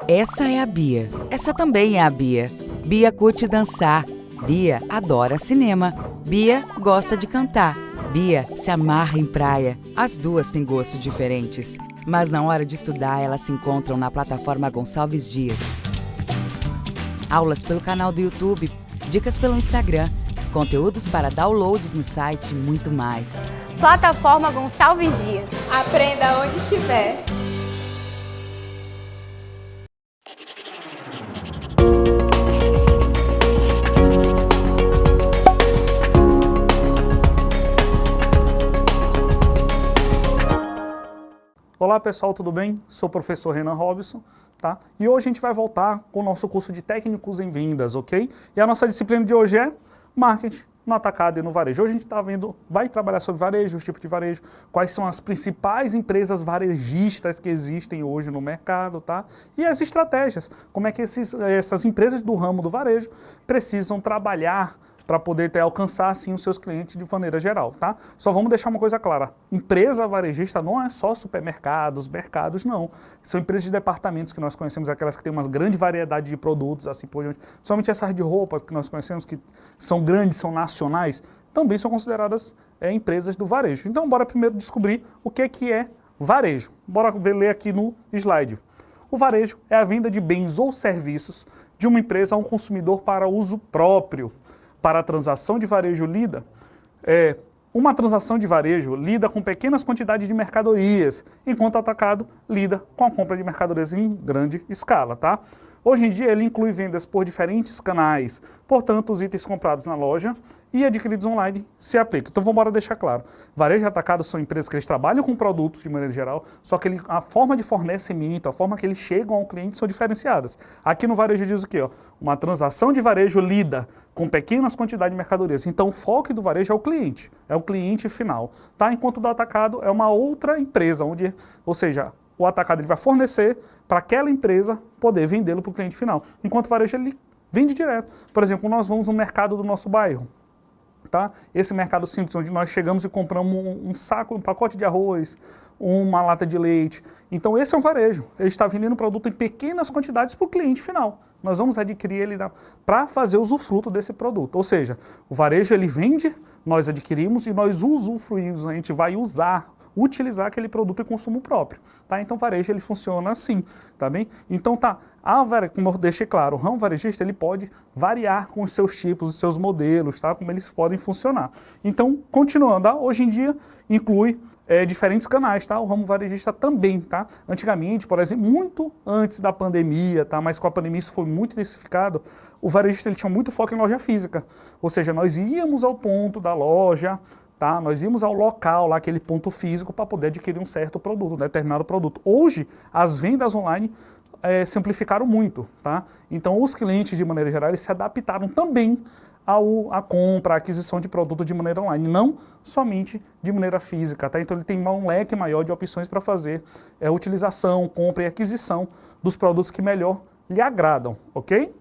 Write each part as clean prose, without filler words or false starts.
Essa é a Bia. Essa também é a Bia. Bia curte dançar. Bia adora cinema. Bia gosta de cantar. Bia se amarra em praia. As duas têm gostos diferentes. Mas na hora de estudar, elas se encontram na plataforma Gonçalves Dias. Aulas pelo canal do YouTube, dicas pelo Instagram, conteúdos para downloads no site e muito mais. Plataforma Gonçalves Dias. Aprenda onde estiver. Olá pessoal, tudo bem? Sou o professor Renan Robson, tá? E hoje a gente vai voltar com o nosso curso de técnicos em vendas, ok? E a nossa disciplina de hoje é marketing no atacado e no varejo. Hoje a gente vai trabalhar sobre varejo, os tipos de varejo, quais são as principais empresas varejistas que existem hoje no mercado, tá? E as estratégias, como é que essas empresas do ramo do varejo precisam trabalhar para poder alcançar, assim, os seus clientes de maneira geral, tá? Só vamos deixar uma coisa clara, empresa varejista não é só supermercados, mercados, não. São empresas de departamentos que nós conhecemos, aquelas que têm uma grande variedade de produtos, assim por diante. Somente essas de roupa que nós conhecemos, que são grandes, são nacionais, também são consideradas empresas do varejo. Então, bora primeiro descobrir o que é varejo. Bora ler aqui no slide. O varejo é a venda de bens ou serviços de uma empresa a um consumidor para uso próprio. Para a transação de varejo lida, uma transação de varejo lida com pequenas quantidades de mercadorias, enquanto o atacado lida com a compra de mercadorias em grande escala, tá? Hoje em dia ele inclui vendas por diferentes canais, portanto os itens comprados na loja e adquiridos online se aplicam. Então vamos deixar claro, varejo e atacado são empresas que eles trabalham com produtos de maneira geral, só que a forma de fornecimento, a forma que eles chegam ao cliente são diferenciadas. Aqui no varejo diz o quê? Ó? Uma transação de varejo lida com pequenas quantidades de mercadorias. Então o foco do varejo é o cliente final, tá? Enquanto o do atacado é uma outra empresa, ou seja, o atacado ele vai fornecer para aquela empresa poder vendê-lo para o cliente final. Enquanto o varejo ele vende direto. Por exemplo, nós vamos no mercado do nosso bairro. Tá? Esse mercado simples, onde nós chegamos e compramos um pacote de arroz, uma lata de leite. Então esse é um varejo, ele está vendendo o produto em pequenas quantidades para o cliente final. Nós vamos adquirir ele para fazer usufruto desse produto. Ou seja, o varejo ele vende, nós adquirimos e nós usufruímos, a gente vai utilizar aquele produto em consumo próprio, tá? Então o varejo ele funciona assim, tá bem? Então como eu deixei claro, o ramo varejista ele pode variar com os seus tipos, os seus modelos, tá? Como eles podem funcionar. Então, continuando, tá? Hoje em dia inclui diferentes canais, tá? O ramo varejista também, tá? Antigamente, por exemplo, muito antes da pandemia, tá? Mas com a pandemia isso foi muito intensificado, o varejista ele tinha muito foco em loja física, ou seja, nós íamos ao ponto da loja, tá? Nós íamos ao local, lá, aquele ponto físico, para poder adquirir um certo produto, um determinado produto. Hoje, as vendas online simplificaram muito, tá? Então, os clientes, de maneira geral, eles se adaptaram também à compra, à aquisição de produto de maneira online, não somente de maneira física, tá? Então, ele tem um leque maior de opções para fazer utilização, compra e aquisição dos produtos que melhor lhe agradam, ok?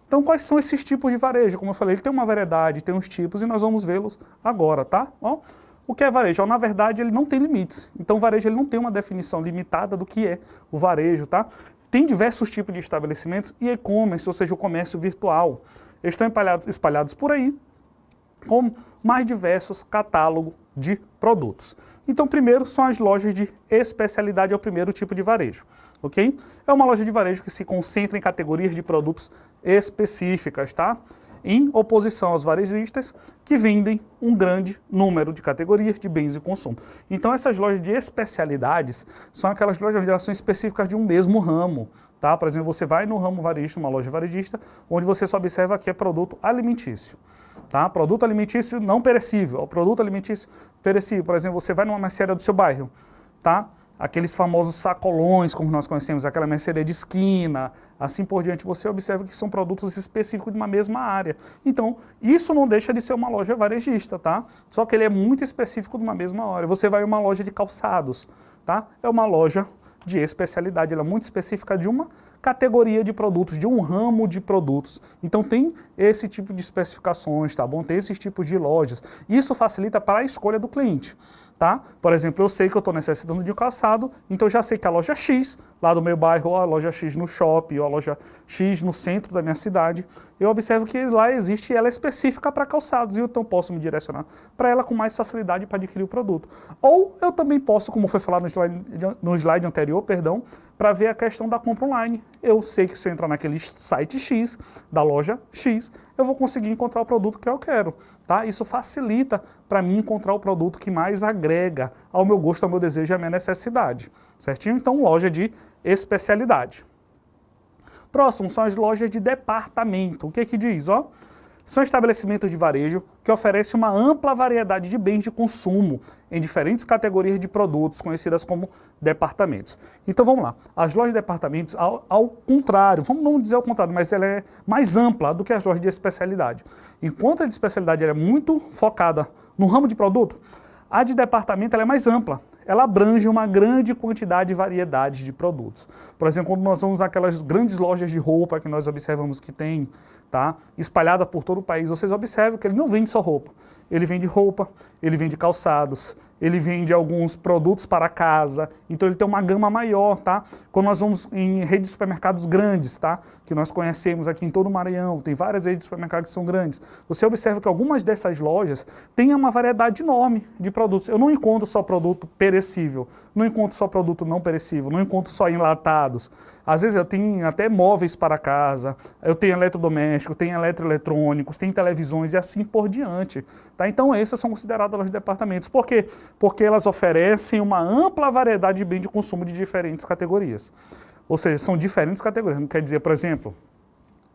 Então, quais são esses tipos de varejo? Como eu falei, ele tem uma variedade, tem uns tipos e nós vamos vê-los agora, tá? Ó, o que é varejo? Ó, na verdade, ele não tem limites. Então, o varejo ele não tem uma definição limitada do que é o varejo, tá? Tem diversos tipos de estabelecimentos e e-commerce, ou seja, o comércio virtual. Eles estão espalhados por aí com mais diversos catálogos de produtos. Então, primeiro são as lojas de especialidade, é o primeiro tipo de varejo, ok? É uma loja de varejo que se concentra em categorias de produtos específicas, tá? Em oposição aos varejistas que vendem um grande número de categorias de bens e consumo. Então, essas lojas de especialidades são aquelas lojas de ações específicas de um mesmo ramo, tá? Por exemplo, você vai no ramo varejista, uma loja varejista, onde você só observa que é produto alimentício. Tá? Produto alimentício não perecível, produto alimentício perecível. Por exemplo, você vai numa mercearia do seu bairro, tá? Aqueles famosos sacolões, como nós conhecemos, aquela mercearia de esquina, assim por diante, você observa que são produtos específicos de uma mesma área. Então, isso não deixa de ser uma loja varejista, tá? Só que ele é muito específico de uma mesma área. Você vai em uma loja de calçados, tá? É uma loja de especialidade, ela é muito específica de uma categoria de produtos, de um ramo de produtos. Então tem esse tipo de especificações, tá bom? Tem esses tipos de lojas. Isso facilita para a escolha do cliente, tá? Por exemplo, eu sei que eu estou necessitando de um calçado, então eu já sei que a loja X, lá do meu bairro, ou a loja X no shopping, ou a loja X no centro da minha cidade, eu observo que lá existe e ela é específica para calçados, e então posso me direcionar para ela com mais facilidade para adquirir o produto. Ou eu também posso, como foi falado no slide anterior, perdão, para ver a questão da compra online. Eu sei que se eu entrar naquele site X, da loja X, eu vou conseguir encontrar o produto que eu quero. Tá? Isso facilita para mim encontrar o produto que mais agrega ao meu gosto, ao meu desejo e à minha necessidade. Certinho? Então, loja de especialidade. Próximo são as lojas de departamento. O que que diz? Ó? São estabelecimentos de varejo que oferecem uma ampla variedade de bens de consumo em diferentes categorias de produtos, conhecidas como departamentos. Então vamos lá, as lojas de departamentos, ao contrário, vamos não dizer ao contrário, mas ela é mais ampla do que as lojas de especialidade. Enquanto a de especialidade ela é muito focada no ramo de produto, a de departamento ela é mais ampla. Ela abrange uma grande quantidade e variedade de produtos. Por exemplo, quando nós vamos naquelas grandes lojas de roupa que nós observamos que tem, tá, espalhada por todo o país, vocês observam que ele não vende só roupa. Ele vende roupa, ele vende calçados, ele vende alguns produtos para casa, então ele tem uma gama maior, tá? Quando nós vamos em redes de supermercados grandes, tá? Que nós conhecemos aqui em todo o Maranhão, tem várias redes de supermercados que são grandes. Você observa que algumas dessas lojas têm uma variedade enorme de produtos. Eu não encontro só produto perecível, não encontro só produto não perecível, não encontro só enlatados. Às vezes eu tenho até móveis para casa, eu tenho eletrodomésticos, tenho eletroeletrônicos, tenho televisões e assim por diante. Tá? Então essas são consideradas lojas de departamentos. Por quê? Porque elas oferecem uma ampla variedade de bens de consumo de diferentes categorias. Ou seja, são diferentes categorias. Não quer dizer, por exemplo,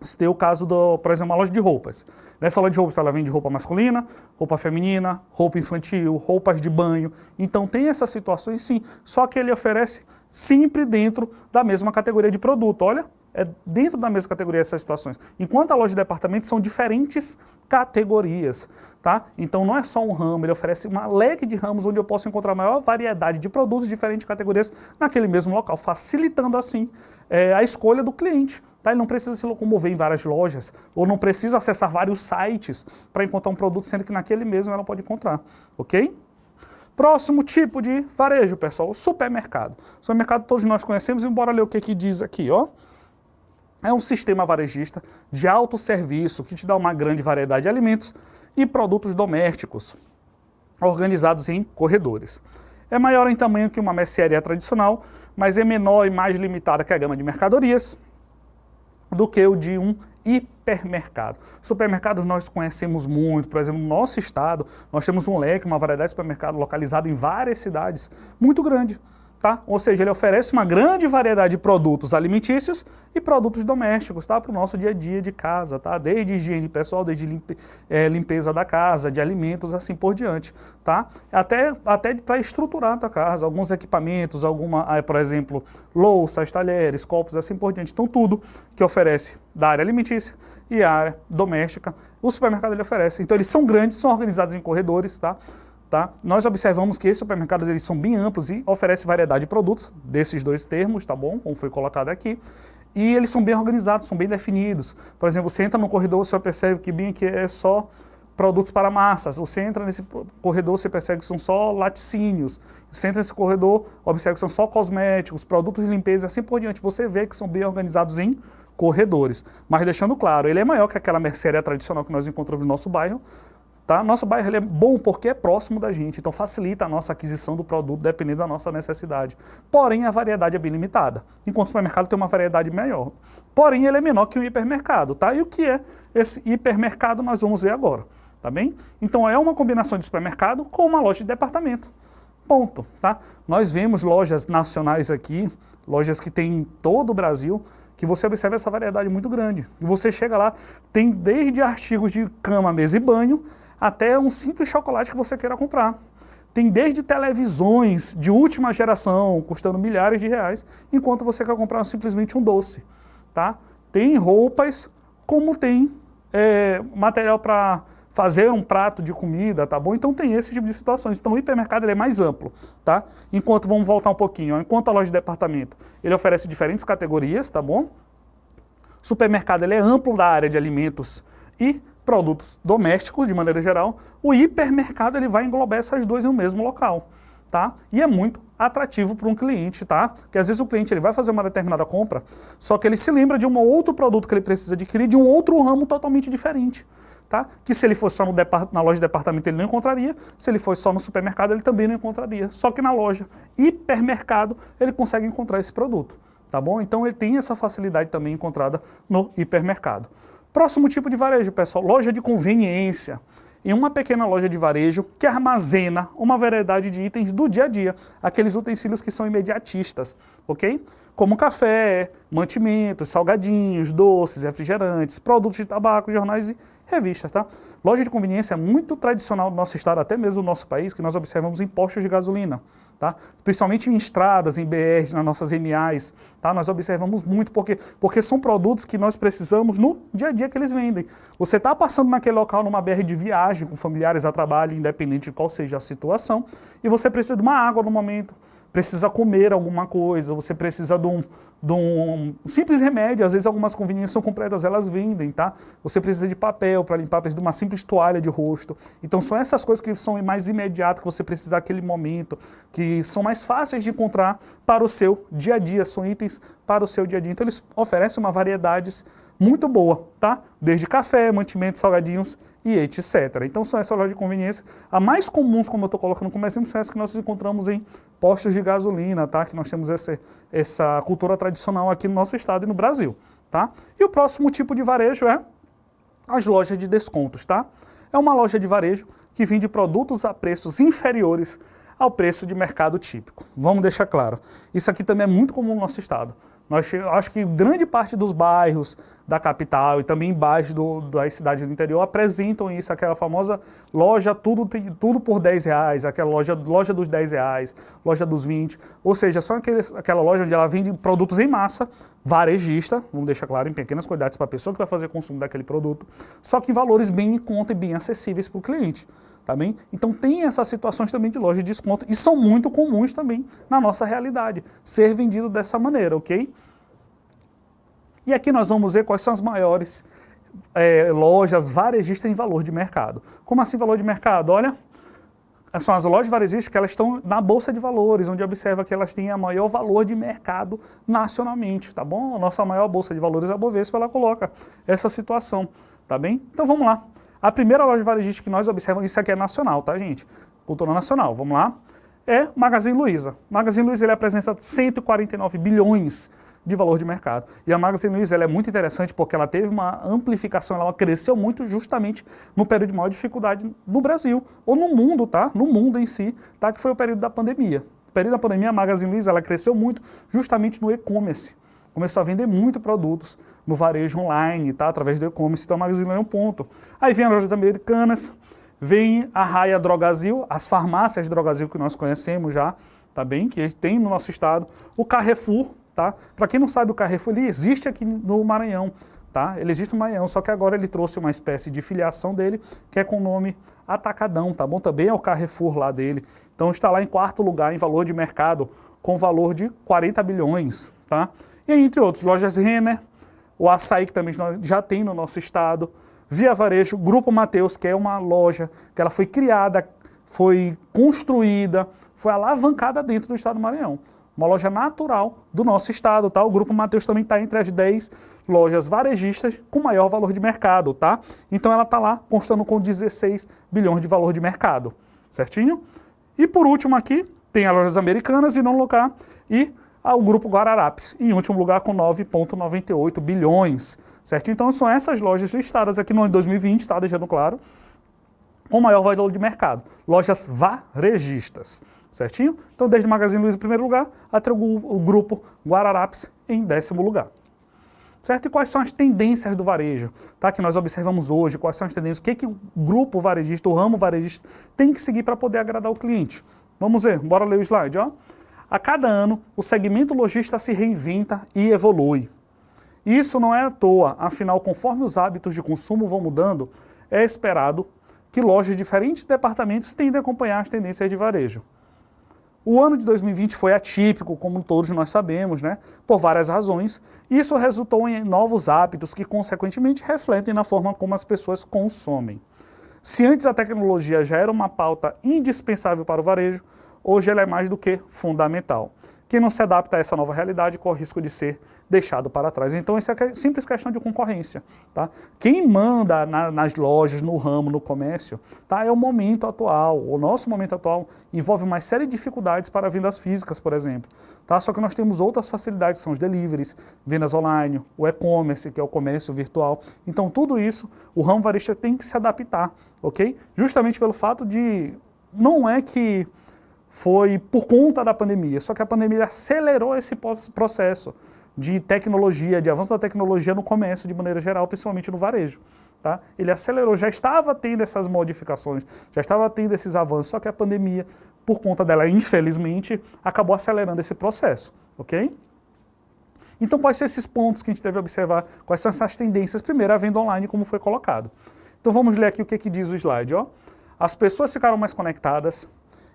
se tem o caso, por exemplo, uma loja de roupas. Nessa loja de roupas ela vende roupa masculina, roupa feminina, roupa infantil, roupas de banho. Então tem essas situações sim, só que ele oferece sempre dentro da mesma categoria de produto. Olha, é dentro da mesma categoria essas situações. Enquanto a loja de departamento são diferentes categorias, tá? Então não é só um ramo, ele oferece uma leque de ramos onde eu posso encontrar maior variedade de produtos de diferentes categorias naquele mesmo local, facilitando assim a escolha do cliente. Tá? Ele não precisa se locomover em várias lojas, ou não precisa acessar vários sites para encontrar um produto, sendo que naquele mesmo ela pode encontrar, ok? Próximo tipo de varejo, pessoal, o supermercado. O supermercado todos nós conhecemos, e bora ler o que diz aqui, ó. É um sistema varejista de autosserviço que te dá uma grande variedade de alimentos e produtos domésticos, organizados em corredores. É maior em tamanho que uma mercearia tradicional, mas é menor e mais limitada que a gama de mercadorias do que o de um hipermercado. Supermercados nós conhecemos muito, por exemplo, no nosso estado, nós temos um leque, uma variedade de supermercado localizado em várias cidades, muito grande. Tá? Ou seja, ele oferece uma grande variedade de produtos alimentícios e produtos domésticos, tá? Para o nosso dia a dia de casa, tá? Desde higiene pessoal, desde limpeza da casa, de alimentos, assim por diante. Tá? Até para estruturar a tua casa, alguns equipamentos, por exemplo, louças, talheres, copos, assim por diante. Então tudo que oferece da área alimentícia e a área doméstica, o supermercado ele oferece. Então eles são grandes, são organizados em corredores, tá? Tá? Nós observamos que esses supermercados eles são bem amplos e oferecem variedade de produtos desses dois termos, tá bom? Como foi colocado aqui. E eles são bem organizados, são bem definidos. Por exemplo, você entra no corredor, você percebe que bem que é só produtos para massas. Você entra nesse corredor, você percebe que são só laticínios. Você entra nesse corredor, observa que são só cosméticos, produtos de limpeza e assim por diante. Você vê que são bem organizados em corredores. Mas deixando claro, ele é maior que aquela mercearia tradicional que nós encontramos no nosso bairro. Tá? Nosso bairro ele é bom porque é próximo da gente, então facilita a nossa aquisição do produto dependendo da nossa necessidade. Porém, a variedade é bem limitada, enquanto o supermercado tem uma variedade maior. Porém, ele é menor que um hipermercado. Tá? E o que é esse hipermercado nós vamos ver agora. Tá bem? Então é uma combinação de supermercado com uma loja de departamento. Ponto. Tá? Nós vemos lojas nacionais aqui, lojas que tem em todo o Brasil, que você observa essa variedade muito grande. E você chega lá, tem desde artigos de cama, mesa e banho, até um simples chocolate que você queira comprar. Tem desde televisões de última geração, custando milhares de reais, enquanto você quer comprar simplesmente um doce. Tá? Tem roupas, como tem material para fazer um prato de comida, tá bom? Então tem esse tipo de situações. Então o hipermercado ele é mais amplo, tá? Enquanto, vamos voltar um pouquinho, ó, enquanto a loja de departamento, ele oferece diferentes categorias, tá bom? Supermercado ele é amplo da área de alimentos e produtos domésticos, de maneira geral, o hipermercado ele vai englobar essas duas no mesmo local, tá? E é muito atrativo para um cliente, tá? Porque às vezes o cliente ele vai fazer uma determinada compra, só que ele se lembra de um outro produto que ele precisa adquirir de um outro ramo totalmente diferente, tá? Que se ele fosse só na loja de departamento ele não encontraria, se ele fosse só no supermercado ele também não encontraria, só que na loja hipermercado ele consegue encontrar esse produto, tá bom? Então ele tem essa facilidade também encontrada no hipermercado. Próximo tipo de varejo, pessoal, loja de conveniência. Em uma pequena loja de varejo que armazena uma variedade de itens do dia a dia, aqueles utensílios que são imediatistas, ok? Como café, mantimentos, salgadinhos, doces, refrigerantes, produtos de tabaco, jornais e revistas, tá? Loja de conveniência é muito tradicional do nosso estado, até mesmo do nosso país, que nós observamos em postos de gasolina, tá? Principalmente em estradas, em BRs, nas nossas MAs, tá? Nós observamos muito, porque são produtos que nós precisamos no dia a dia que eles vendem. Você está passando naquele local numa BR de viagem, com familiares a trabalho, independente de qual seja a situação, e você precisa de uma água no momento, precisa comer alguma coisa, você precisa de um simples remédio, às vezes algumas conveniências são completas, elas vendem, tá? Você precisa de papel para limpar, precisa de uma simples toalha de rosto. Então são essas coisas que são mais imediatas, que você precisa daquele momento, que são mais fáceis de encontrar para o seu dia a dia, são itens para o seu dia a dia. Então eles oferecem uma variedade muito boa, tá? Desde café, mantimentos, salgadinhos e etc. Então são essas lojas de conveniência. A mais comuns, como eu estou colocando como exemplo, são essas que nós encontramos em postos de gasolina, tá? Que nós temos essa cultura tradicional aqui no nosso estado e no Brasil, tá? E o próximo tipo de varejo é as lojas de descontos, tá? É uma loja de varejo que vende produtos a preços inferiores ao preço de mercado típico. Vamos deixar claro. Isso aqui também é muito comum no nosso estado. Acho que grande parte dos bairros da capital e também bairros das cidades do interior apresentam isso, aquela famosa loja tudo por R$10, aquela loja dos R$10, loja dos 20, ou seja, só aquela loja onde ela vende produtos em massa, varejista, vamos deixar claro, em pequenas quantidades para a pessoa que vai fazer consumo daquele produto, só que em valores bem em conta e bem acessíveis para o cliente. Tá bem? Então tem essas situações também de loja de desconto e são muito comuns também na nossa realidade, ser vendido dessa maneira, ok? E aqui nós vamos ver quais são as maiores lojas varejistas em valor de mercado. Como assim valor de mercado? Olha, são as lojas varejistas que elas estão na Bolsa de Valores, onde observa que elas têm a maior valor de mercado nacionalmente, tá bom? A nossa maior Bolsa de Valores, a Bovespa, ela coloca essa situação, tá bem? Então vamos lá. A primeira loja varejista que nós observamos, isso aqui é nacional, tá, gente? Cultura nacional, vamos lá. É Magazine Luiza. Magazine Luiza ele apresenta 149 bilhões de valor de mercado. E a Magazine Luiza ela é muito interessante porque ela teve uma amplificação, ela cresceu muito justamente no período de maior dificuldade no Brasil, ou no mundo, tá? No mundo em si, tá? Que foi o período da pandemia. No período da pandemia, a Magazine Luiza ela cresceu muito justamente no e-commerce. Começou a vender muito produtos no varejo online, tá? Através do e-commerce, então a Magazine é um ponto. Aí vem as lojas americanas, vem a Raia Drogasil, as farmácias Drogasil que nós conhecemos já, tá bem? Que tem no nosso estado. O Carrefour, tá? Para quem não sabe, o Carrefour ele existe aqui no Maranhão, tá? Ele existe no Maranhão, só que agora ele trouxe uma espécie de filiação dele, que é com o nome Atacadão, tá bom? Também é o Carrefour lá dele. Então está lá em quarto lugar em valor de mercado, com valor de 40 bilhões, tá? E aí, entre outros, lojas Renner, o Açaí, que também já tem no nosso estado, Via Varejo, Grupo Mateus, que é uma loja que ela foi criada, foi construída, foi alavancada dentro do estado do Maranhão. Uma loja natural do nosso estado, tá? O Grupo Mateus também está entre as 10 lojas varejistas com maior valor de mercado, tá? Então ela está lá constando com 16 bilhões de valor de mercado, certinho? E por último aqui, tem as lojas americanas em nono lugar e o Grupo Guararapes, em último lugar com 9,98 bilhões, certo? Então são essas lojas listadas aqui no ano de 2020, tá? Deixando claro, com maior valor de mercado. Lojas varejistas, certinho? Então desde o Magazine Luiza em primeiro lugar, até o Grupo Guararapes em 10º lugar. Certo? E quais são as tendências do varejo, tá? Que nós observamos hoje, quais são as tendências, o que o grupo varejista, o ramo varejista tem que seguir para poder agradar o cliente. Vamos ver, bora ler o slide, ó. A cada ano, o segmento lojista se reinventa e evolui. Isso não é à toa, afinal, conforme os hábitos de consumo vão mudando, é esperado que lojas de diferentes departamentos tendem a acompanhar as tendências de varejo. O ano de 2020 foi atípico, como todos nós sabemos, né? Por várias razões. Isso resultou em novos hábitos que, consequentemente, refletem na forma como as pessoas consomem. Se antes a tecnologia já era uma pauta indispensável para o varejo, hoje ela é mais do que fundamental. Quem não se adapta a essa nova realidade corre o risco de ser deixado para trás. Então, isso é simples questão de concorrência. Tá? Quem manda nas lojas, no ramo, no comércio, tá? É o momento atual. O nosso momento atual envolve uma série de dificuldades para vendas físicas, por exemplo. Tá? Só que nós temos outras facilidades, são os deliveries, vendas online, o e-commerce, que é o comércio virtual. Então, tudo isso, o ramo varejista tem que se adaptar, ok? Justamente pelo fato de... Não é que foi por conta da pandemia, só que a pandemia acelerou esse processo de tecnologia, de avanço da tecnologia no comércio de maneira geral, principalmente no varejo. Tá? Ele acelerou, já estava tendo essas modificações, já estava tendo esses avanços, só que a pandemia, por conta dela, infelizmente, acabou acelerando esse processo, ok? Então, quais são esses pontos que a gente deve observar? Quais são essas tendências? Primeiro, a venda online, como foi colocado. Então, vamos ler aqui o que diz o slide. Ó. As pessoas ficaram mais conectadas.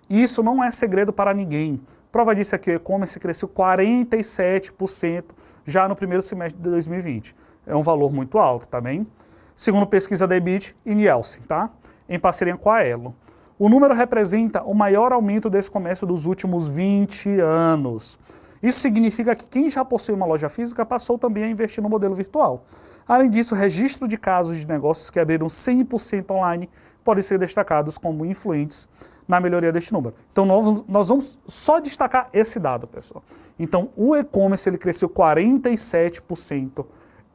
E isso não é segredo para ninguém. Prova disso é que o e-commerce cresceu 47% já no primeiro semestre de 2020. É um valor muito alto, tá bem? Segundo pesquisa da Ebit e Nielsen, tá? Em parceria com a Elo. O número representa o maior aumento desse comércio dos últimos 20 anos. Isso significa que quem já possui uma loja física passou também a investir no modelo virtual. Além disso, o registro de casos de negócios que abriram 100% online podem ser destacados como influentes na melhoria deste número. Então, nós vamos só destacar esse dado, pessoal. Então, o e-commerce ele cresceu 47%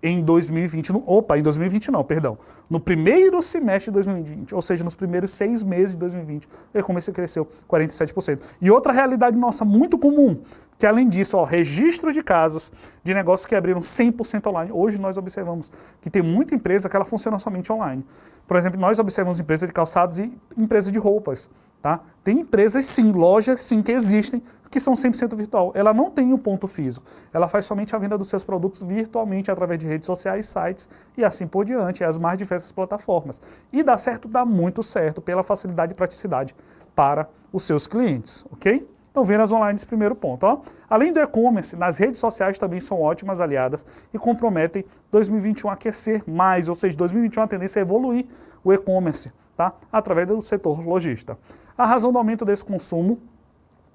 em 2020. Em 2020 não, perdão. No primeiro semestre de 2020, ou seja, nos primeiros 6 meses de 2020, o e-commerce cresceu 47%. E outra realidade nossa muito comum, que além disso, registro de casos de negócios que abriram 100% online. Hoje nós observamos que tem muita empresa que ela funciona somente online. Por exemplo, nós observamos empresas de calçados e empresas de roupas. Tá? Tem empresas sim, lojas sim que existem, que são 100% virtual. Ela não tem um ponto físico. Ela faz somente a venda dos seus produtos virtualmente através de redes sociais, sites e assim por diante, as mais diversas plataformas. E dá certo, dá muito certo, pela facilidade e praticidade para os seus clientes, ok? Então, vendas online, esse primeiro ponto. Ó. Além do e-commerce, nas redes sociais também são ótimas aliadas e comprometem 2021 a aquecer mais, ou seja, 2021 a tendência é evoluir o e-commerce, tá? Através do setor lojista. A razão do aumento desse consumo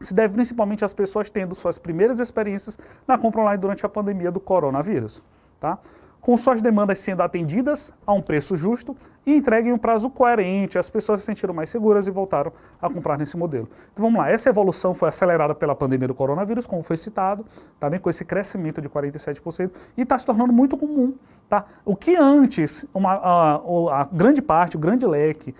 se deve principalmente às pessoas tendo suas primeiras experiências na compra online durante a pandemia do coronavírus, tá? Com suas demandas sendo atendidas a um preço justo e entregue em um prazo coerente, as pessoas se sentiram mais seguras e voltaram a comprar nesse modelo. Então vamos lá, essa evolução foi acelerada pela pandemia do coronavírus, como foi citado, também com esse crescimento de 47%, e está se tornando muito comum. Tá? O que antes, a grande parte, o grande leque,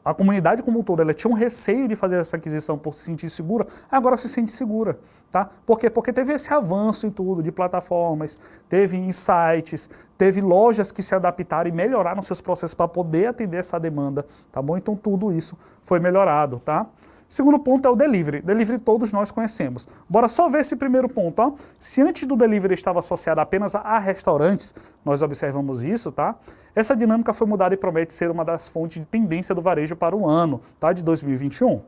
a comunidade como um todo, ela tinha um receio de fazer essa aquisição por se sentir segura, agora se sente segura. Tá? Por quê? Porque teve esse avanço em tudo, de plataformas, teve insights, teve lojas que se adaptaram e melhoraram seus processos para poder atender essa demanda, tá bom? Então tudo isso foi melhorado, tá? Segundo ponto é o delivery. Delivery todos nós conhecemos. Bora só ver esse primeiro ponto, ó. Se antes do delivery estava associado apenas a restaurantes, nós observamos isso, tá? Essa dinâmica foi mudada e promete ser uma das fontes de tendência do varejo para o ano, tá? De 2021.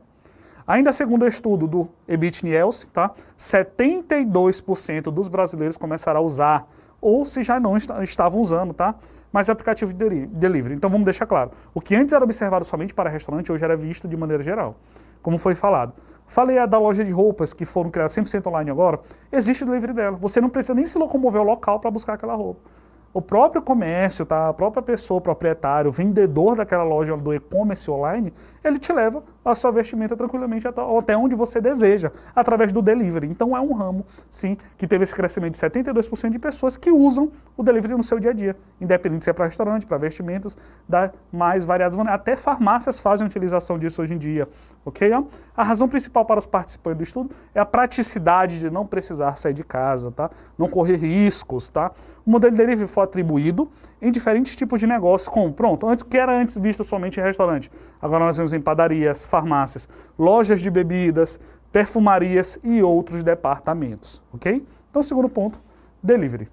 Ainda segundo o estudo do Ebit Nielsen, tá? 72% dos brasileiros começaram a usar, ou se já não estavam usando, tá? Mas aplicativo de delivery. Então vamos deixar claro, o que antes era observado somente para restaurante, hoje era visto de maneira geral, como foi falado. Falei da loja de roupas que foram criadas 100% online agora, existe o delivery dela. Você não precisa nem se locomover ao local para buscar aquela roupa. O próprio comércio, tá? A própria pessoa, o proprietário, o vendedor daquela loja do e-commerce online, ele te leva a sua vestimenta tranquilamente até onde você deseja, através do delivery. Então é um ramo, sim, que teve esse crescimento de 72% de pessoas que usam o delivery no seu dia a dia, independente se é para restaurante, para vestimentas, da mais variadas maneiras. Até farmácias fazem utilização disso hoje em dia, ok? A razão principal para os participantes do estudo é a praticidade de não precisar sair de casa, tá? Não correr riscos, tá? O modelo de delivery foi atribuído em diferentes tipos de negócios, como, que era antes visto somente em restaurante. Agora nós vemos em padarias, farmácias, lojas de bebidas, perfumarias e outros departamentos, ok? Então, segundo ponto, delivery.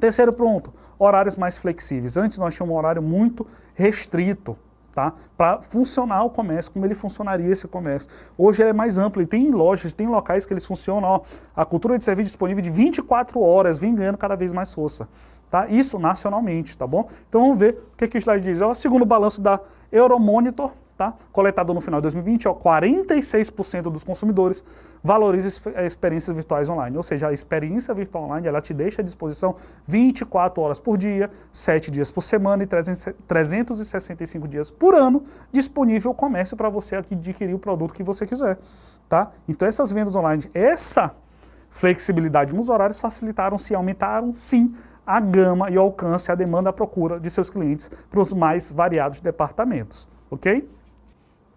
Terceiro ponto, horários mais flexíveis. Antes nós tínhamos um horário muito restrito, tá? Para funcionar o comércio, como ele funcionaria esse comércio. Hoje ele é mais amplo, e tem lojas, tem locais que eles funcionam, ó, a cultura de serviço disponível de 24 horas, vem ganhando cada vez mais força. Tá? Isso nacionalmente, tá bom? Então vamos ver o que o slide diz. Ó, segundo o balanço da Euromonitor, tá? Coletado no final de 2020, ó, 46% dos consumidores valorizam experiências virtuais online. Ou seja, a experiência virtual online, ela te deixa à disposição 24 horas por dia, 7 dias por semana e 365 dias por ano disponível o comércio para você adquirir o produto que você quiser. Tá? Então essas vendas online, essa flexibilidade nos horários facilitaram-se e aumentaram, sim, a gama e o alcance, a demanda, a procura de seus clientes para os mais variados departamentos. Ok?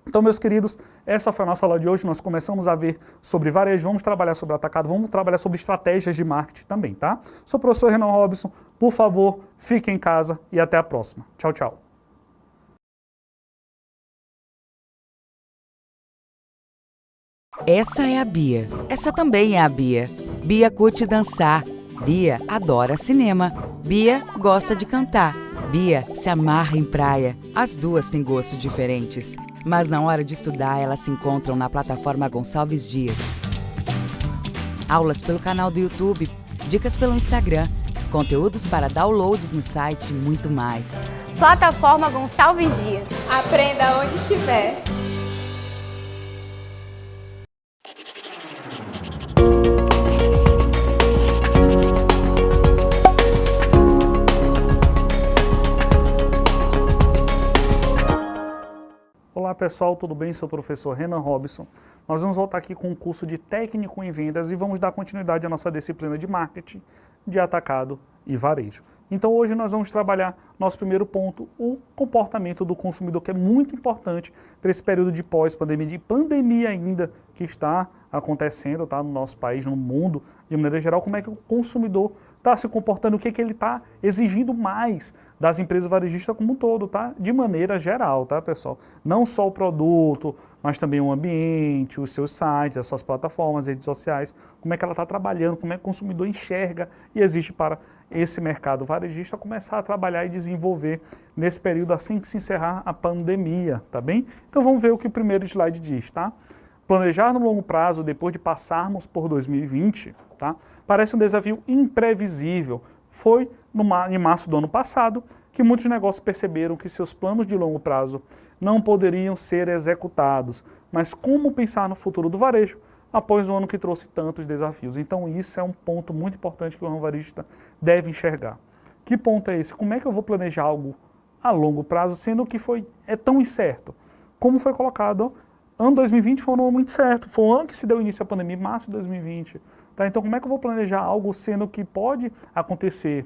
Então, meus queridos, essa foi a nossa aula de hoje. Nós começamos a ver sobre varejo, vamos trabalhar sobre atacado, vamos trabalhar sobre estratégias de marketing também, tá? Sou o professor Renan Robson. Por favor, fique em casa e até a próxima. Tchau, tchau. Essa é a Bia. Essa também é a Bia. Bia curte dançar. Bia adora cinema. Bia gosta de cantar. Bia se amarra em praia. As duas têm gostos diferentes, mas na hora de estudar elas se encontram na plataforma Gonçalves Dias. Aulas pelo canal do YouTube, dicas pelo Instagram, conteúdos para downloads no site e muito mais. Plataforma Gonçalves Dias. Aprenda onde estiver. Olá pessoal, tudo bem? Sou o professor Renan Robson. Nós vamos voltar aqui com um curso de técnico em vendas e vamos dar continuidade à nossa disciplina de marketing, de atacado e varejo. Então hoje nós vamos trabalhar nosso primeiro ponto, o comportamento do consumidor, que é muito importante para esse período de pós-pandemia, de pandemia ainda que está acontecendo, tá, no nosso país, no mundo, de maneira geral, como é que o consumidor está se comportando, o que ele está exigindo mais das empresas varejistas como um todo, tá? De maneira geral, tá, pessoal? Não só o produto, mas também o ambiente, os seus sites, as suas plataformas, redes sociais, como é que ela está trabalhando, como é que o consumidor enxerga e exige para esse mercado varejista começar a trabalhar e desenvolver nesse período assim que se encerrar a pandemia, tá bem? Então vamos ver o que o primeiro slide diz, tá? Planejar no longo prazo, depois de passarmos por 2020, tá? Parece um desafio imprevisível. Foi em março do ano passado que muitos negócios perceberam que seus planos de longo prazo não poderiam ser executados. Mas como pensar no futuro do varejo após um ano que trouxe tantos desafios? Então isso é um ponto muito importante que o ramo varejista deve enxergar. Que ponto é esse? Como é que eu vou planejar algo a longo prazo, sendo que é tão incerto? Como foi colocado, ano 2020 foi um ano muito certo, foi um ano que se deu início à pandemia, março de 2020. Tá? Então como é que eu vou planejar algo sendo que pode acontecer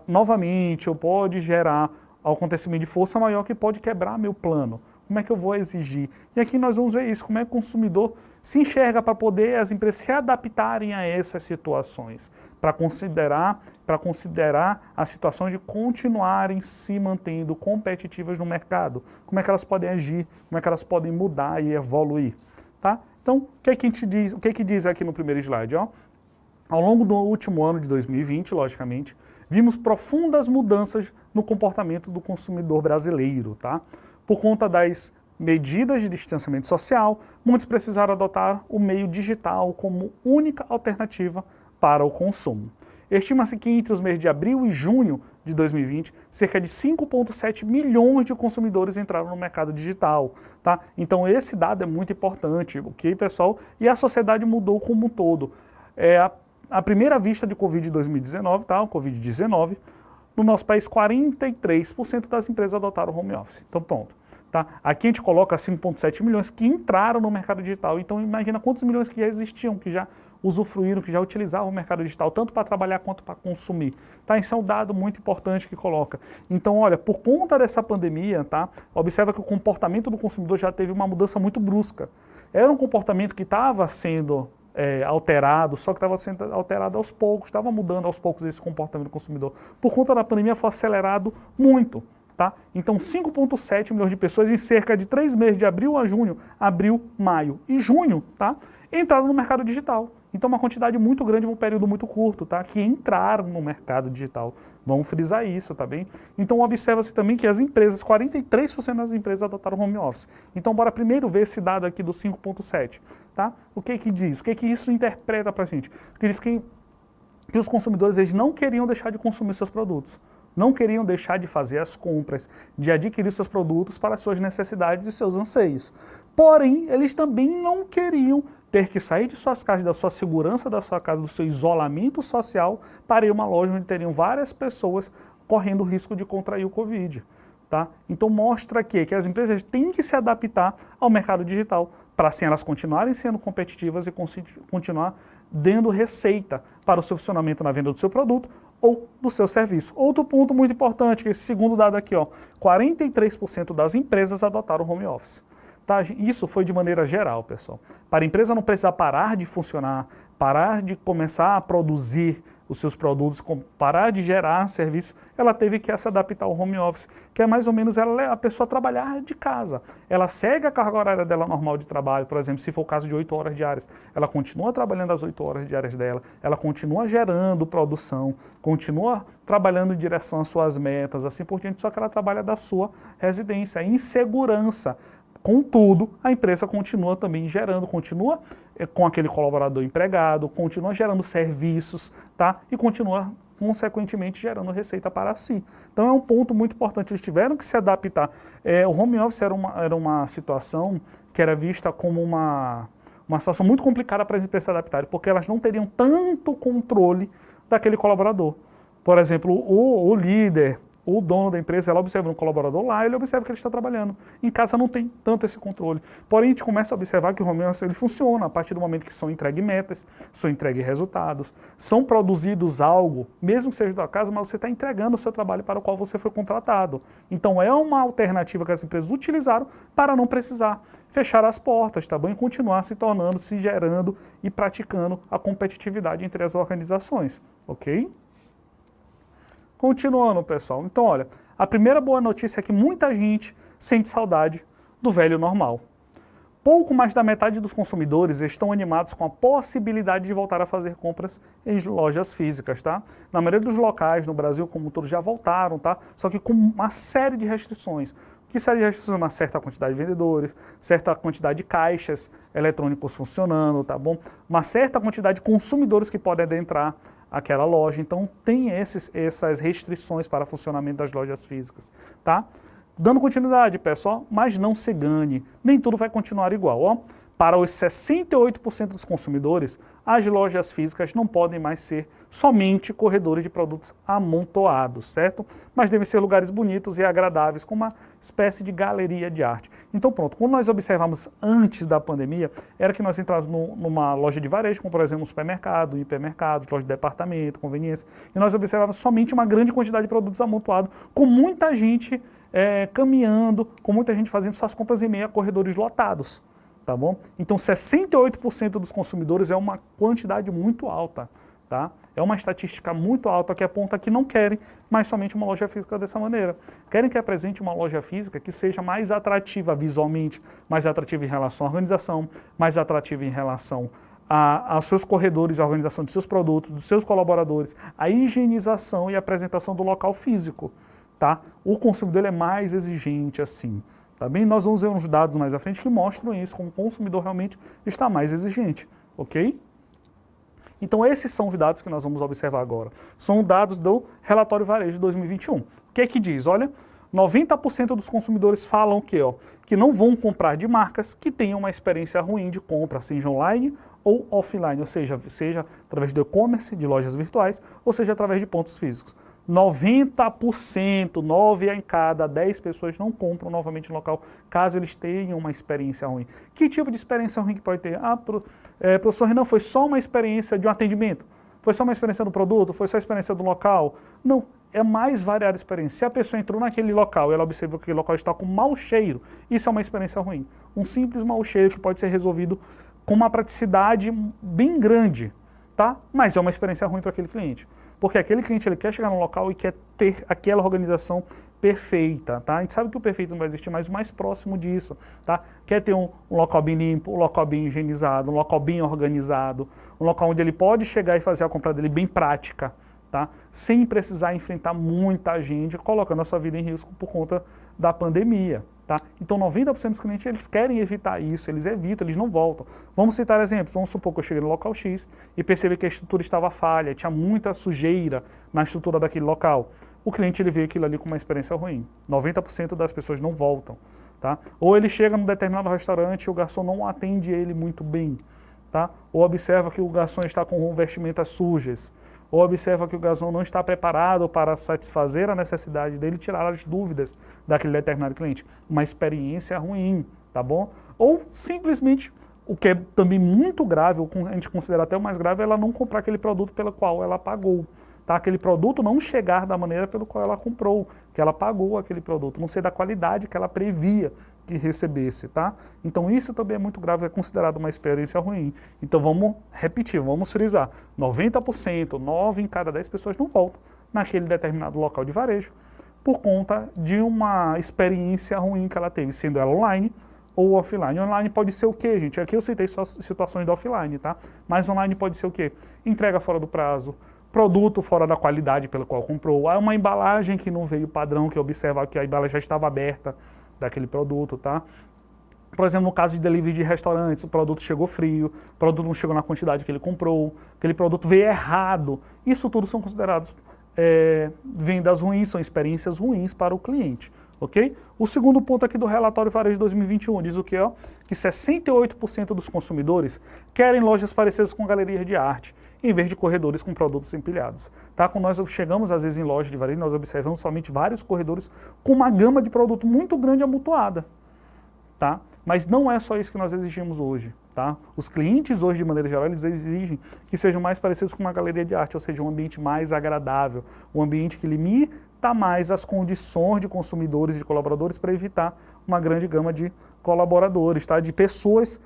novamente, ou pode gerar um acontecimento de força maior que pode quebrar meu plano? Como é que eu vou exigir? E aqui nós vamos ver isso, como é que o consumidor se enxerga para poder as empresas se adaptarem a essas situações, para considerar a situação de continuarem se mantendo competitivas no mercado, como é que elas podem agir, como é que elas podem mudar e evoluir. Tá? Então, o que a gente diz, o que diz aqui no primeiro slide? Ó? Ao longo do último ano de 2020, logicamente, vimos profundas mudanças no comportamento do consumidor brasileiro, tá? Por conta das medidas de distanciamento social, muitos precisaram adotar o meio digital como única alternativa para o consumo. Estima-se que entre os meses de abril e junho de 2020, cerca de 5,7 milhões de consumidores entraram no mercado digital. Tá? Então esse dado é muito importante, ok, pessoal? E a sociedade mudou como um todo. A primeira vista de Covid de 2019, tá? O Covid-19, no nosso país 43% das empresas adotaram home office. Então pronto. Tá? Aqui a gente coloca 5,7 milhões que entraram no mercado digital. Então imagina quantos milhões que já existiam, que já usufruíram, que já utilizavam o mercado digital, tanto para trabalhar quanto para consumir. Tá? Isso é um dado muito importante que coloca. Então, olha, por conta dessa pandemia, tá? Observa que o comportamento do consumidor já teve uma mudança muito brusca. Era um comportamento que estava sendo alterado, só que estava sendo alterado aos poucos, estava mudando aos poucos esse comportamento do consumidor. Por conta da pandemia foi acelerado muito. Tá? Então 5,7 milhões de pessoas em cerca de 3 meses, de abril a junho, abril, maio e junho, tá? Entraram no mercado digital. Então uma quantidade muito grande em um período muito curto, tá? Que entraram no mercado digital. Vamos frisar isso, tá bem? Então observa-se também que as empresas, 43% das empresas adotaram home office. Então bora primeiro ver esse dado aqui do 5.7, tá? O que que diz? O que que isso interpreta pra gente? Porque diz que os consumidores eles não queriam deixar de consumir seus produtos. Não queriam deixar de fazer as compras, de adquirir seus produtos para suas necessidades e seus anseios. Porém, eles também não queriam ter que sair de suas casas, da sua segurança da sua casa, do seu isolamento social, para ir a uma loja onde teriam várias pessoas correndo o risco de contrair o Covid. Tá? Então mostra aqui que as empresas têm que se adaptar ao mercado digital, para assim elas continuarem sendo competitivas e continuar dando receita para o seu funcionamento na venda do seu produto ou do seu serviço. Outro ponto muito importante, que esse segundo dado aqui, 43% das empresas adotaram o home office. Tá? Isso foi de maneira geral, pessoal. Para a empresa não precisar parar de funcionar, parar de começar a produzir os seus produtos, parar de gerar serviço, ela teve que se adaptar ao home office, que é mais ou menos a pessoa trabalhar de casa. Ela segue a carga horária dela normal de trabalho, por exemplo, se for o caso de 8 horas diárias, ela continua trabalhando as 8 horas diárias dela, ela continua gerando produção, continua trabalhando em direção às suas metas, assim por diante, só que ela trabalha da sua residência, em segurança. Contudo, a empresa continua também gerando, continua com aquele colaborador empregado, continua gerando serviços, tá? E continua, consequentemente, gerando receita para si. Então é um ponto muito importante, eles tiveram que se adaptar. O home office era uma situação que era vista como uma situação muito complicada para as empresas se adaptarem, porque elas não teriam tanto controle daquele colaborador. Por exemplo, o líder, o dono da empresa, ela observa um colaborador lá, ele observa que ele está trabalhando. Em casa não tem tanto esse controle. Porém, a gente começa a observar que o home office ele funciona a partir do momento que são entregues metas, são entregues resultados, são produzidos algo, mesmo que seja da casa, mas você está entregando o seu trabalho para o qual você foi contratado. Então é uma alternativa que as empresas utilizaram para não precisar fechar as portas, tá bom? E continuar se tornando, se gerando e praticando a competitividade entre as organizações, ok? Continuando, pessoal. Então, olha, a primeira boa notícia é que muita gente sente saudade do velho normal. Pouco mais da metade dos consumidores estão animados com a possibilidade de voltar a fazer compras em lojas físicas, tá? Na maioria dos locais no Brasil, como todos, já voltaram, tá? Só que com uma série de restrições. Que série de restrições? Uma certa quantidade de vendedores, certa quantidade de caixas eletrônicos funcionando, tá bom? Uma certa quantidade de consumidores que podem adentrar aquela loja. Então tem essas restrições para o funcionamento das lojas físicas, tá? Dando continuidade, pessoal, mas não se engane, nem tudo vai continuar igual, ó. Para os 68% dos consumidores, as lojas físicas não podem mais ser somente corredores de produtos amontoados, certo? Mas devem ser lugares bonitos e agradáveis, com uma espécie de galeria de arte. Então pronto, quando nós observamos antes da pandemia, era que nós entrávamos numa loja de varejo, como por exemplo um supermercado, hipermercado, loja de departamento, conveniência, e nós observávamos somente uma grande quantidade de produtos amontoados, com muita gente caminhando, com muita gente fazendo suas compras em meio a corredores lotados. Tá bom? Então 68% dos consumidores é uma quantidade muito alta, tá? É uma estatística muito alta que aponta que não querem mais somente uma loja física dessa maneira. Querem que apresente uma loja física que seja mais atrativa visualmente, mais atrativa em relação à organização, mais atrativa em relação aos seus corredores, a organização de seus produtos, dos seus colaboradores, a higienização e a apresentação do local físico, tá? O consumidor é mais exigente assim. Tá bem? Nós vamos ver uns dados mais à frente que mostram isso, como o consumidor realmente está mais exigente, ok? Então esses são os dados que nós vamos observar agora. São dados do relatório varejo de 2021. O que é que diz? Olha, 90% dos consumidores falam que não vão comprar de marcas que tenham uma experiência ruim de compra, seja online ou offline, ou seja através do e-commerce, de lojas virtuais, ou seja através de pontos físicos. 90%, 9 em cada 10 pessoas não compram novamente no local, caso eles tenham uma experiência ruim. Que tipo de experiência ruim que pode ter? Professor Renan, foi só uma experiência de um atendimento? Foi só uma experiência do produto? Foi só a experiência do local? Não, é mais variada a experiência. Se a pessoa entrou naquele local e ela observou que aquele local está com mau cheiro, isso é uma experiência ruim. Um simples mau cheiro que pode ser resolvido com uma praticidade bem grande. tá? Mas é uma experiência ruim para aquele cliente. Porque aquele cliente ele quer chegar no local e quer ter aquela organização perfeita, tá? A gente sabe que o perfeito não vai existir, mas o mais próximo disso, tá? Quer ter um local bem limpo, um local bem higienizado, um local bem organizado, um local onde ele pode chegar e fazer a compra dele bem prática, tá? Sem precisar enfrentar muita gente, colocando a sua vida em risco por conta da pandemia, tá? Então 90% dos clientes eles querem evitar isso, eles evitam, eles não voltam. Vamos citar exemplos, vamos supor que eu cheguei no local X e percebi que a estrutura estava falha, tinha muita sujeira na estrutura daquele local. O cliente ele vê aquilo ali com uma experiência ruim. 90% das pessoas não voltam, tá? Ou ele chega num determinado restaurante e o garçom não atende ele muito bem, tá? Ou observa que o garçom está com vestimentas sujas, ou observa que o garçom não está preparado para satisfazer a necessidade dele, tirar as dúvidas daquele determinado cliente. Uma experiência ruim, tá bom? Ou simplesmente, o que é também muito grave, ou a gente considera até o mais grave, é ela não comprar aquele produto pelo qual ela pagou. Tá? Aquele produto não chegar da maneira pelo qual ela comprou, que ela pagou aquele produto, não ser da qualidade que ela previa que recebesse, tá? Então isso também é muito grave, é considerado uma experiência ruim. Então vamos repetir, vamos frisar, 90%, 9 em cada 10 pessoas não voltam naquele determinado local de varejo por conta de uma experiência ruim que ela teve, sendo ela online ou offline. Online pode ser o quê, gente? Aqui eu citei só situações do offline, tá? Mas online pode ser o quê? Entrega fora do prazo, produto fora da qualidade pelo qual comprou, há uma embalagem que não veio padrão, que observa que a embalagem já estava aberta daquele produto, tá? Por exemplo, no caso de delivery de restaurantes, o produto chegou frio, o produto não chegou na quantidade que ele comprou, aquele produto veio errado. Isso tudo são considerados vendas ruins, são experiências ruins para o cliente, ok? O segundo ponto aqui do relatório Varejo 2021 diz o quê? Ó? Que 68% dos consumidores querem lojas parecidas com galerias de arte, em vez de corredores com produtos empilhados. Tá? Quando nós chegamos às vezes em lojas de varejo, nós observamos somente vários corredores com uma gama de produto muito grande amontoada. Tá? Mas não é só isso que nós exigimos hoje. Tá? Os clientes hoje, de maneira geral, eles exigem que sejam mais parecidos com uma galeria de arte, ou seja, um ambiente mais agradável, um ambiente que limita mais as condições de consumidores e de colaboradores para evitar uma grande gama de colaboradores, tá? De pessoas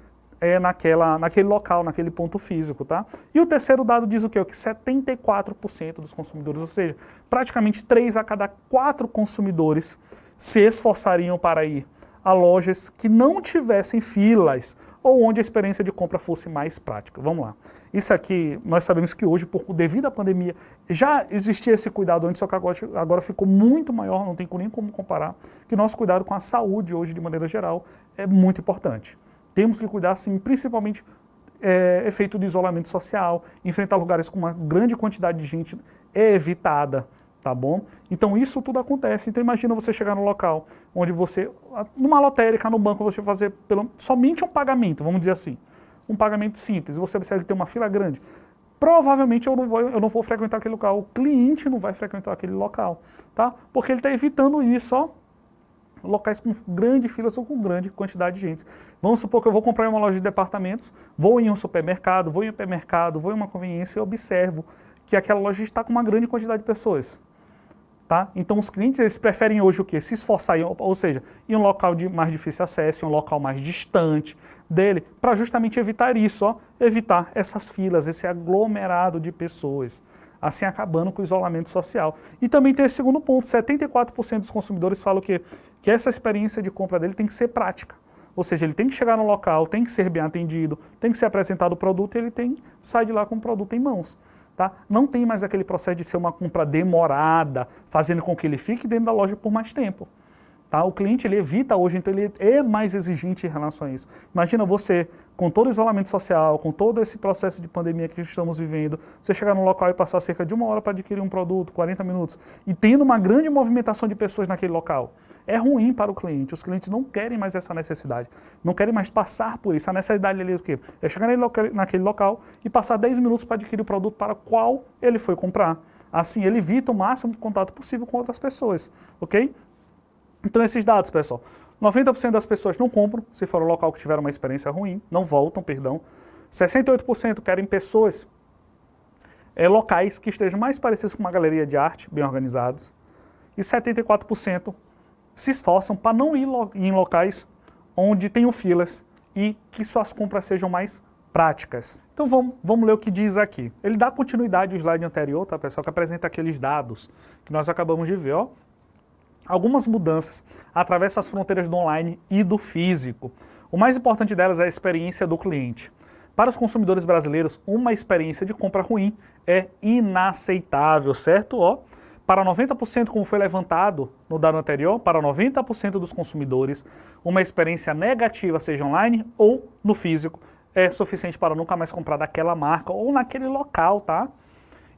naquele local, naquele ponto físico. Tá? E o terceiro dado diz o quê? Que 74% dos consumidores, ou seja, praticamente 3 a cada 4 consumidores se esforçariam para ir a lojas que não tivessem filas ou onde a experiência de compra fosse mais prática. Vamos lá. Isso aqui, nós sabemos que hoje, devido à pandemia, já existia esse cuidado antes, só que agora ficou muito maior, não tem nem como comparar, que nosso cuidado com a saúde hoje, de maneira geral, é muito importante. Temos que cuidar, sim, principalmente efeito de isolamento social, enfrentar lugares com uma grande quantidade de gente é evitada, tá bom? Então isso tudo acontece. Então imagina você chegar no local onde você, numa lotérica, no banco, você fazer somente um pagamento, vamos dizer assim, um pagamento simples, e você observa que tem uma fila grande. Provavelmente eu não vou frequentar aquele local, o cliente não vai frequentar aquele local, tá? Porque ele está evitando isso, ó, locais com grande filas ou com grande quantidade de gente. Vamos supor que eu vou comprar em uma loja de departamentos, vou em um supermercado, vou em um hipermercado, vou em uma conveniência e observo que aquela loja está com uma grande quantidade de pessoas. Tá? Então os clientes eles preferem hoje o quê? Se esforçar, ou seja, em um local de mais difícil acesso, em um local mais distante dele, para justamente evitar isso, ó, evitar essas filas, esse aglomerado de pessoas, assim acabando com o isolamento social. E também tem esse segundo ponto, 74% dos consumidores falam que essa experiência de compra dele tem que ser prática. Ou seja, ele tem que chegar no local, tem que ser bem atendido, tem que ser apresentado o produto e ele tem que sair de lá com o produto em mãos. Tá? Não tem mais aquele processo de ser uma compra demorada, fazendo com que ele fique dentro da loja por mais tempo. Tá? O cliente ele evita hoje, então ele é mais exigente em relação a isso. Imagina você, com todo o isolamento social, com todo esse processo de pandemia que estamos vivendo, você chegar no local e passar cerca de 1 hora para adquirir um produto, 40 minutos, e tendo uma grande movimentação de pessoas naquele local. É ruim para o cliente, os clientes não querem mais essa necessidade, não querem mais passar por isso. A necessidade ali é o quê? É chegar naquele local e passar 10 minutos para adquirir o produto para o qual ele foi comprar. Assim ele evita o máximo de contato possível com outras pessoas, ok? Então esses dados, pessoal, 90% das pessoas não compram, se for um local que tiver uma experiência ruim, não voltam, perdão. 68% querem pessoas, locais que estejam mais parecidos com uma galeria de arte, bem organizados. E 74% se esforçam para não ir em locais onde tenham filas e que suas compras sejam mais práticas. Então vamos ler o que diz aqui. Ele dá continuidade ao slide anterior, tá, pessoal, que apresenta aqueles dados que nós acabamos de ver, ó. Algumas mudanças atravessam as fronteiras do online e do físico. O mais importante delas é a experiência do cliente. Para os consumidores brasileiros, uma experiência de compra ruim é inaceitável, certo? Ó, para 90%, como foi levantado no dado anterior, para 90% dos consumidores, uma experiência negativa, seja online ou no físico, é suficiente para nunca mais comprar daquela marca ou naquele local, tá?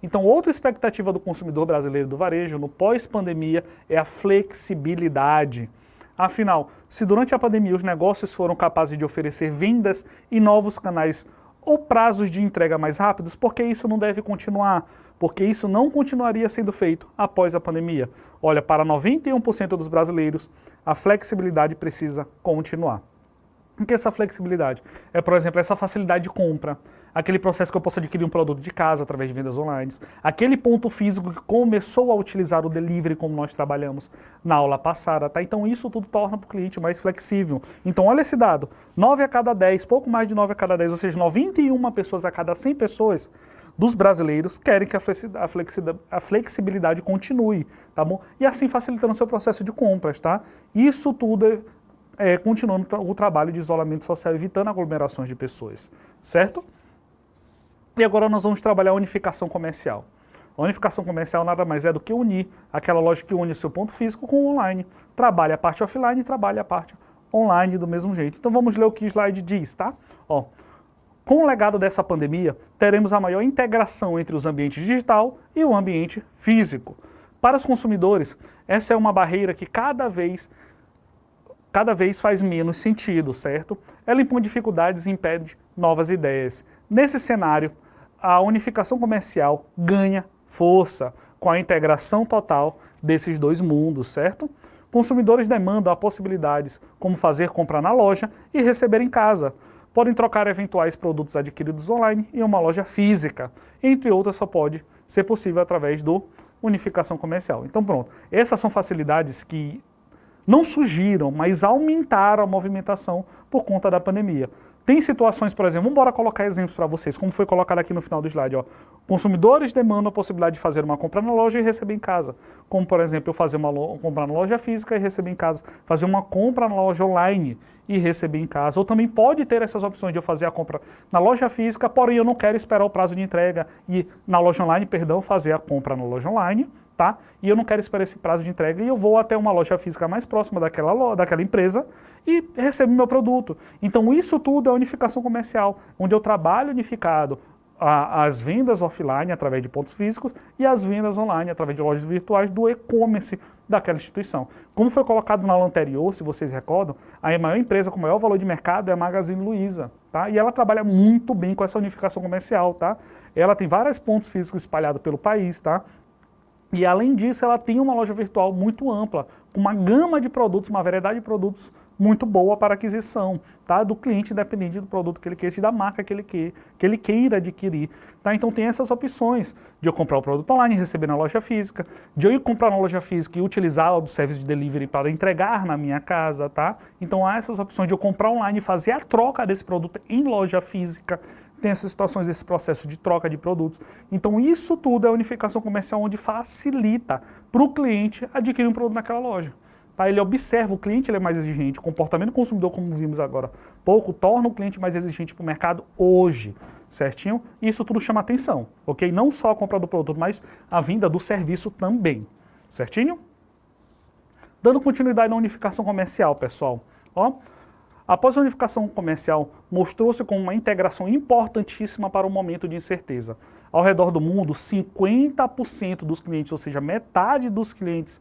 Então, outra expectativa do consumidor brasileiro do varejo no pós-pandemia é a flexibilidade. Afinal, se durante a pandemia os negócios foram capazes de oferecer vendas e novos canais ou prazos de entrega mais rápidos, por que isso não deve continuar? Porque isso não continuaria sendo feito após a pandemia. Olha, para 91% dos brasileiros, a flexibilidade precisa continuar. O que é essa flexibilidade? É, por exemplo, essa facilidade de compra, aquele processo que eu posso adquirir um produto de casa através de vendas online, aquele ponto físico que começou a utilizar o delivery como nós trabalhamos na aula passada, tá? Então isso tudo torna o cliente mais flexível. Então olha esse dado, 9 a cada 10, pouco mais de 9 a cada 10, ou seja, 91 pessoas a cada 100 pessoas dos brasileiros querem que a flexibilidade continue, tá bom? E assim facilitando o seu processo de compras, tá? Isso tudo continuando o trabalho de isolamento social, evitando aglomerações de pessoas, certo? E agora nós vamos trabalhar a unificação comercial. A unificação comercial nada mais é do que unir aquela loja que une o seu ponto físico com o online. Trabalha a parte offline e trabalha a parte online do mesmo jeito. Então vamos ler o que o slide diz, tá? Ó, com o legado dessa pandemia, teremos a maior integração entre os ambientes digital e o ambiente físico. Para os consumidores, essa é uma barreira que cada vez faz menos sentido, certo? Ela impõe dificuldades e impede novas ideias. Nesse cenário, a unificação comercial ganha força com a integração total desses dois mundos, certo? Consumidores demandam possibilidades como fazer compra na loja e receber em casa. Podem trocar eventuais produtos adquiridos online em uma loja física. Entre outras, só pode ser possível através do unificação comercial. Então pronto, essas são facilidades que não surgiram, mas aumentaram a movimentação por conta da pandemia. Tem situações, por exemplo, vamos colocar exemplos para vocês, como foi colocado aqui no final do slide. Ó. Consumidores demandam a possibilidade de fazer uma compra na loja e receber em casa. Como, por exemplo, eu fazer uma compra na loja física e receber em casa. Fazer uma compra na loja online e receber em casa. Ou também pode ter essas opções de eu fazer a compra na loja física, porém eu não quero esperar o prazo de entrega e na loja online, fazer a compra na loja online. Tá? E eu não quero esperar esse prazo de entrega e eu vou até uma loja física mais próxima daquela empresa e recebo meu produto. Então isso tudo é unificação comercial, onde eu trabalho unificado as vendas offline através de pontos físicos e as vendas online através de lojas virtuais do e-commerce daquela instituição. Como foi colocado na aula anterior, se vocês recordam, a maior empresa com maior valor de mercado é a Magazine Luiza, tá? E ela trabalha muito bem com essa unificação comercial, tá? Ela tem vários pontos físicos espalhados pelo país, tá? E além disso, ela tem uma loja virtual muito ampla, com uma gama de produtos, uma variedade de produtos muito boa para aquisição, tá? Do cliente, independente do produto que ele queira, da marca que ele queira adquirir. Tá? Então tem essas opções de eu comprar o produto online e receber na loja física, de eu ir comprar na loja física e utilizar o serviço de delivery para entregar na minha casa. Tá? Então há essas opções de eu comprar online e fazer a troca desse produto em loja física. Tem essas situações, esse processo de troca de produtos. Então isso tudo é unificação comercial onde facilita para o cliente adquirir um produto naquela loja. Tá? Ele observa, o cliente ele é mais exigente, o comportamento do consumidor, como vimos agora pouco, torna o cliente mais exigente para o mercado hoje, certinho? E isso tudo chama atenção, ok? Não só a compra do produto, mas a vinda do serviço também, certinho? Dando continuidade na unificação comercial, pessoal, ó. Após a unificação comercial, mostrou-se como uma integração importantíssima para o momento de incerteza. Ao redor do mundo, 50% dos clientes, ou seja, metade dos clientes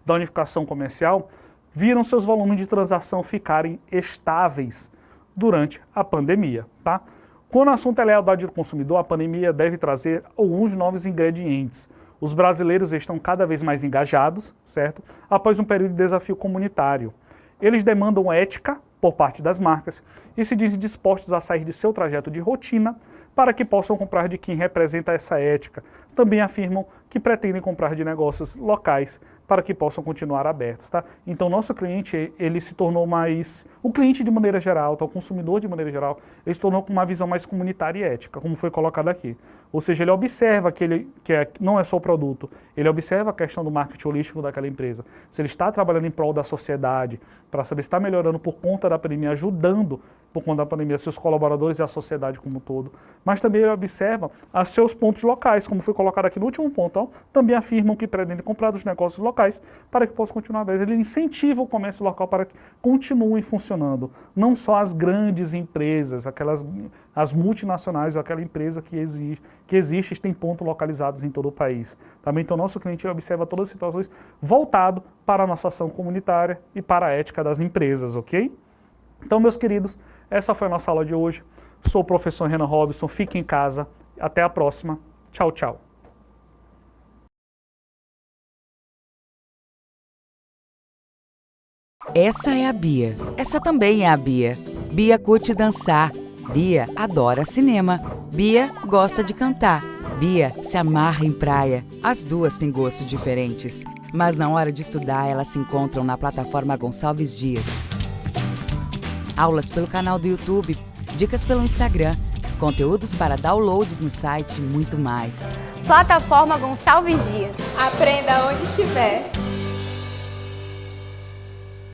da unificação comercial, viram seus volumes de transação ficarem estáveis durante a pandemia. Tá? Quando o assunto é lealdade do consumidor, a pandemia deve trazer alguns novos ingredientes. Os brasileiros estão cada vez mais engajados, certo? Após um período de desafio comunitário. Eles demandam ética por parte das marcas e se dizem dispostos a sair de seu trajeto de rotina para que possam comprar de quem representa essa ética. Também afirmam que pretendem comprar de negócios locais para que possam continuar abertos, tá? Então, nosso cliente, ele se tornou mais... O cliente de maneira geral, tá? O consumidor de maneira geral, ele se tornou com uma visão mais comunitária e ética, como foi colocado aqui. Ou seja, ele observa não é só o produto, ele observa a questão do marketing holístico daquela empresa. Se ele está trabalhando em prol da sociedade, para saber se está melhorando por conta da pandemia, ajudando por conta da pandemia seus colaboradores e a sociedade como um todo. Mas também ele observa os seus pontos locais, como foi colocado aqui no último ponto. Então, também afirmam que pretendem comprar dos negócios locais para que possam continuar abertos. Ele incentiva o comércio local para que continuem funcionando. Não só as grandes empresas, as multinacionais ou aquela empresa que existe e tem pontos localizados em todo o país. Também, então, nosso cliente observa todas as situações voltado para a nossa ação comunitária e para a ética das empresas, ok? Então, meus queridos, essa foi a nossa aula de hoje. Sou o professor Renan Robson, fique em casa. Até a próxima. Tchau, tchau. Essa é a Bia. Essa também é a Bia. Bia curte dançar. Bia adora cinema. Bia gosta de cantar. Bia se amarra em praia. As duas têm gostos diferentes, mas na hora de estudar elas se encontram na plataforma Gonçalves Dias. Aulas pelo canal do YouTube, dicas pelo Instagram, conteúdos para downloads no site e muito mais. Plataforma Gonçalves Dias. Aprenda onde estiver.